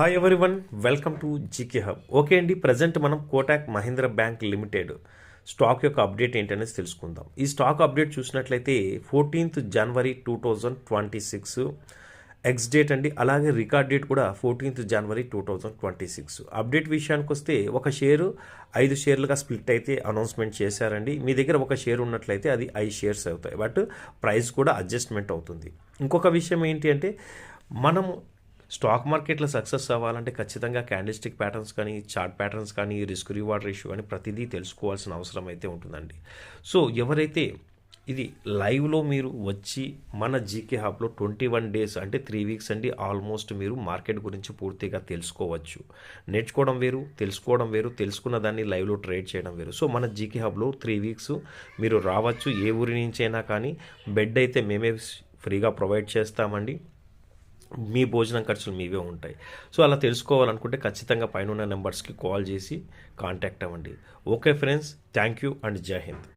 Hi everyone, welcome to GK hub. Okay అండి, present మనం Kotak Mahindra bank limited stock యొక్క update ఏంటనేది తెలుసుకుందాం. ఈ స్టాక్ అప్డేట్ చూసినట్లయితే 14th January 2026 ఎక్స్ డేట్ అండి. అలాగే రికార్డ్ డేట్ కూడా 14th January 2026. అప్డేట్ విషయానికి వస్తే ఒక షేరు 5 షేర్లుగా స్ప్లిట్ అయితే అనౌన్స్మెంట్ చేశారండి. మీ దగ్గర ఒక షేర్ ఉన్నట్లయితే అది 5 షేర్స్ అవుతాయి, బట్ ప్రైస్ కూడా అడ్జస్ట్మెంట్ అవుతుంది. ఇంకొక విషయం ఏంటి అంటే, మనము స్టాక్ మార్కెట్లో సక్సెస్ అవ్వాలంటే ఖచ్చితంగా క్యాండిల్స్టిక్ ప్యాటర్న్స్ కానీ, చార్ట్ ప్యాటర్న్స్ కానీ, రిస్క్ రివార్డ్ రేషియో కానీ ప్రతిదీ తెలుసుకోవాల్సిన అవసరం అయితే ఉంటుందండి. సో ఎవరైతే ఇది లైవ్లో మీరు వచ్చి మన జీకే హబ్లో 21 days అంటే 3 weeks అండి, ఆల్మోస్ట్ మీరు మార్కెట్ గురించి పూర్తిగా తెలుసుకోవచ్చు. నేర్చుకోవడం వేరు, తెలుసుకోవడం వేరు, తెలుసుకున్న దాన్ని లైవ్లో ట్రేడ్ చేయడం వేరు. సో మన జీకే హబ్లో 3 weeks మీరు రావచ్చు. ఏ ఊరి నుంచి అయినా కానీ బెడ్ అయితే మేమే ఫ్రీగా ప్రొవైడ్ చేస్తామండి. మీ భోజనం ఖర్చులు మీవే ఉంటాయి. సో అలా తెలుసుకోవాలనుకుంటే ఖచ్చితంగా పైన ఉన్న నెంబర్స్కి కాల్ చేసి కాంటాక్ట్ అవ్వండి. Okay friends, thank you and జై హింద్.